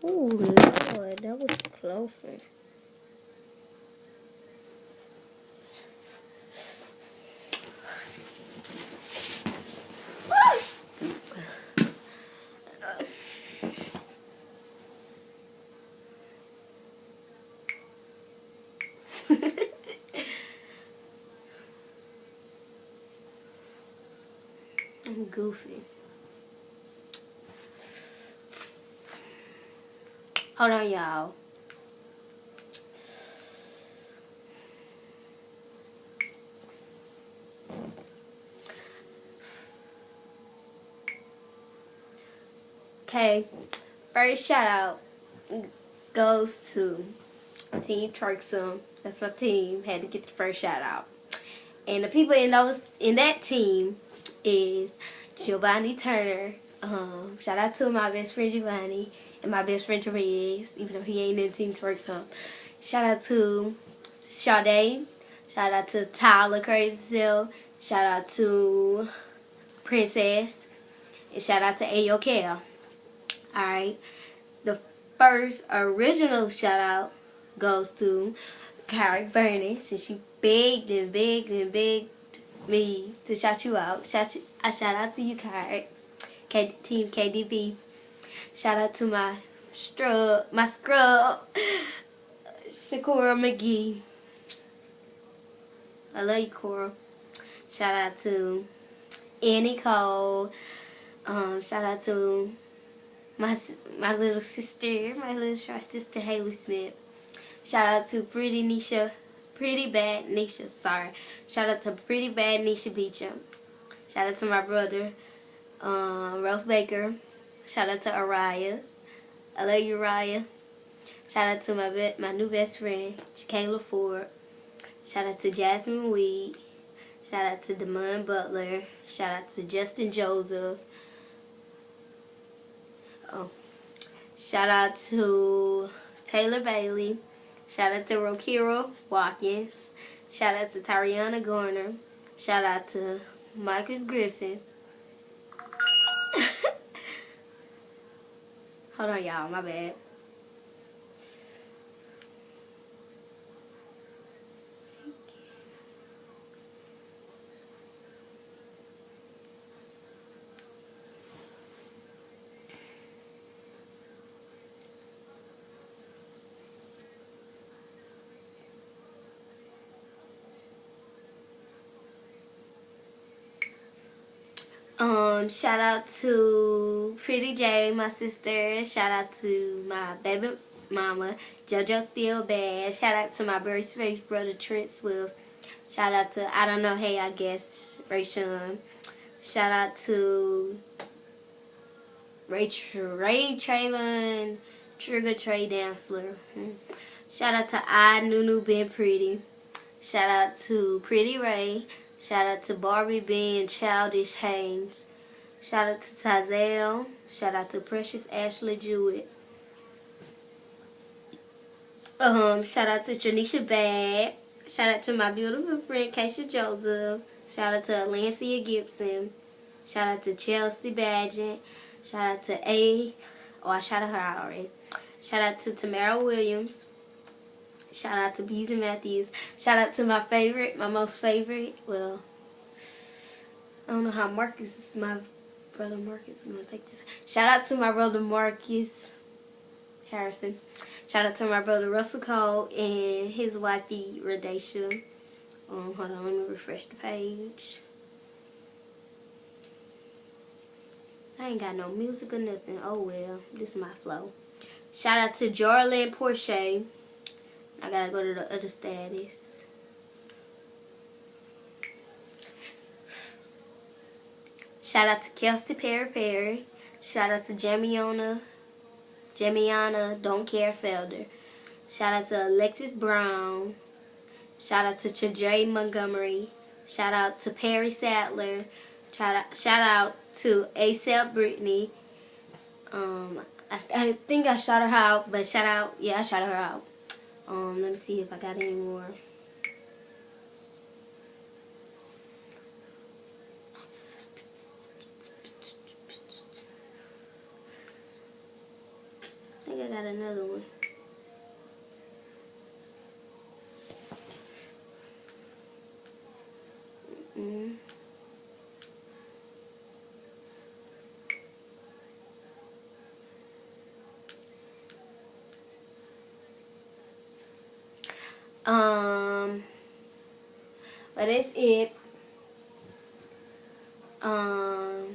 Oh Lord, that was closer. I'm goofy. Hold on, y'all. Okay, first shout out goes to Team Turksome. That's my team. Had to get the first shout out. And the people in that team is Giovanni Turner. Shout out to my best friend Giovanni and my best friend Jerez, even though he ain't in Team Turksome. Shout out to Sade. Shout out to Tyler Crazy Self. Shout out to Princess. And shout out to Ayokel. Alright. The first original shout out goes to Carrie Vernon, since she begged and begged and begged me to shout you out. I shout out to you, Carrie. Team KDB. Shout out to my scrub, Shakura McGee. I love you, Cora. Shout out to Annie Cole. Shout out to my little sister, my little short sister, Haley Smith. Shout out to Pretty Bad Nisha, sorry. Shout out to Pretty Bad Nisha Beecham. Shout out to my brother, Ralph Baker. Shout out to Araya. I love you, Araya. Shout out to my new best friend, Kayla Ford. Shout out to Jasmine Weed. Shout out to Damon Butler. Shout out to Justin Joseph. Shout out to Taylor Bailey. Shout out to Rokira Watkins. Shout out to Tariana Garner. Shout out to Marcus Griffin. Hold on, y'all. My bad. Shout out to Pretty J, my sister. Shout out to my baby mama, JoJo Still Bad. Shout out to my bird's face brother, Trent Swift. Shout out to, I don't know, hey, I guess, Rayshon. Shout out to Ray Trayvon, Trigger Trey Dancer. Shout out to Nunu Ben Pretty. Shout out to Pretty Ray. Shout out to Barbie Ben Childish Haynes. Shout out to Tazelle. Shout out to Precious Ashley Jewett. Shout out to Janisha Bag. Shout out to my beautiful friend Keisha Joseph. Shout out to Alancia Gibson. Shout out to Chelsea Badgett. Shout out to I shouted her out already. Shout out to Tamara Williams. Shout out to Beezy Matthews. Shout out to my most favorite. Well, I don't know how Marcus is my brother Marcus. I'm going to take this. Shout out to my brother Marcus Harrison. Shout out to my brother Russell Cole and his wifey Radasha. Hold on, let me refresh the page. I ain't got no music or nothing. Oh well, this is my flow. Shout out to Jorlyn Porsche. I gotta go to the other status. Shout out to Kelsey Perry. Shout out to Jamiana Don't Care Felder. Shout out to Alexis Brown. Shout out to Chadre Montgomery. Shout out to Perry Sadler. Shout out to ASAP Brittany. I think I shouted her out, but I shouted her out. Let me see if I got any more. I think I got another one. But that's it. Oh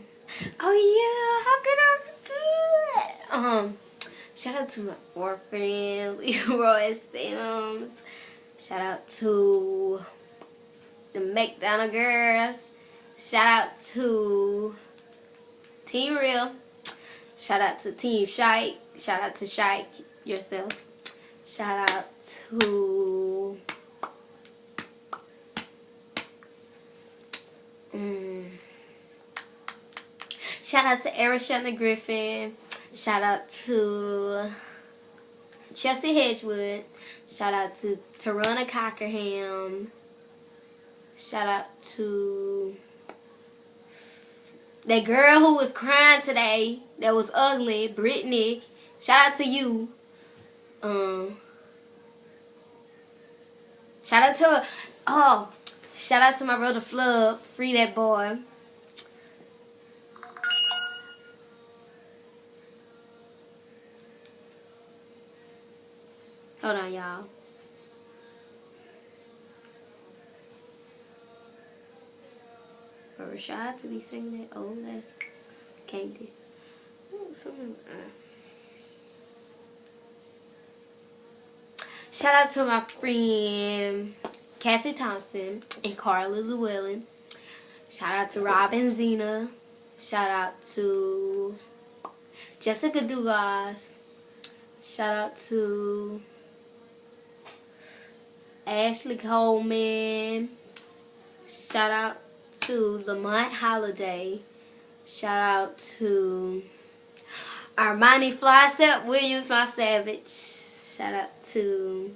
yeah, how could I do that? Shout out to my boyfriend, Leroy Sims. Shout out to the McDonald girls. Shout out to Team Real. Shout out to Team Shike. Shout out to Shike yourself. Shout out to shout out to Ariana Griffin. Shout out to Chelsea Hedgewood. Shout out to Tarana Cockerham. Shout out to that girl who was crying today that was ugly, Brittany. Shout out to you. Shout out to shout out to my brother Flub. Free that boy. Hold on, y'all. For Rashad to be singing that old ass candy. Shout out to my friend Cassie Thompson and Carla Llewellyn. Shout out to Robin Zena. Shout out to Jessica Dugas. Shout out to Ashley Coleman. Shout out to Lamont Holiday. Shout out to Armani Flysep Williams, my savage. Shout out to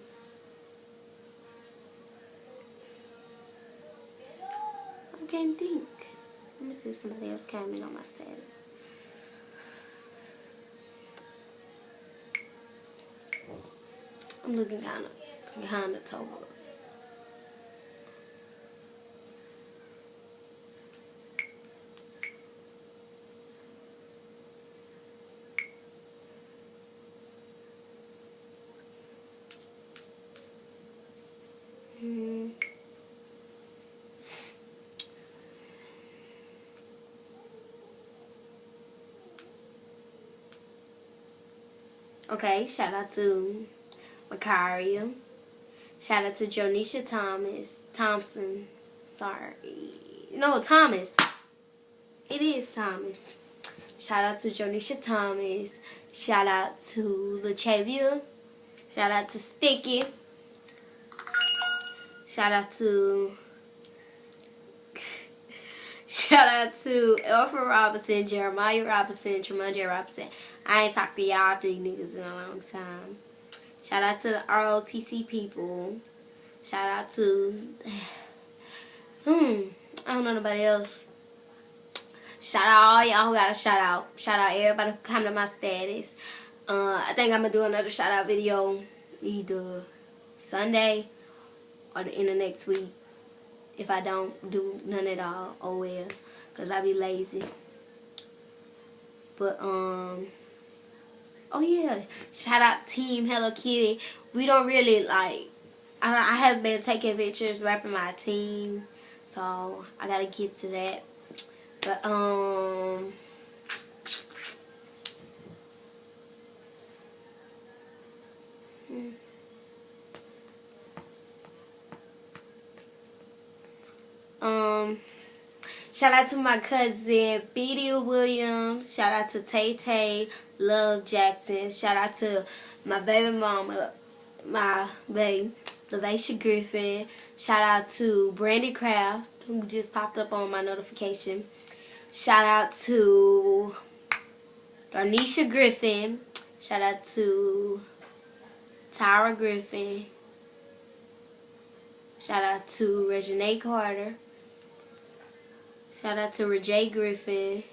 I can't think. Let me see if somebody else came in on my status. I'm looking kind of behind the total. Okay, shout out to Makaria. Shout out to Jonisha Thompson. Sorry. No, Thomas. It is Thomas. Shout out to Jonisha Thomas. Shout out to LaChavia. Shout out to Sticky. Shout out to Alpha Robinson, Jeremiah Robinson, Tremont Robinson. I ain't talked to y'all three niggas in a long time. Shout out to the ROTC people. Shout out to I don't know nobody else. Shout out all y'all who got a shout out. Shout out everybody who come to my status. I think I'm gonna do another shout out video either Sunday or the end of next week. If I don't do none at all, oh well, cause I be lazy. But oh yeah, shout out Team Hello Kitty. We don't really like. I have been taking pictures, rapping my team, so I gotta get to that. But shout out to my cousin Beatty Williams. Shout out to Tay Tay Love Jackson. Shout out to my baby mama, my baby Lavaisha Griffin. Shout out to Brandy Craft, who just popped up on my notification. Shout out to Darnisha Griffin. Shout out to Tyra Griffin. Shout out to Reginae Carter. Shout out to Rajay Griffin.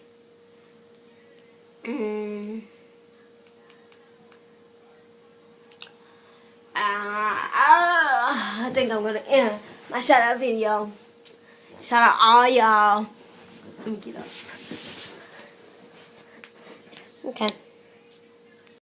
think I'm gonna end my shout out video. Shout out all y'all. Let me get up. Okay.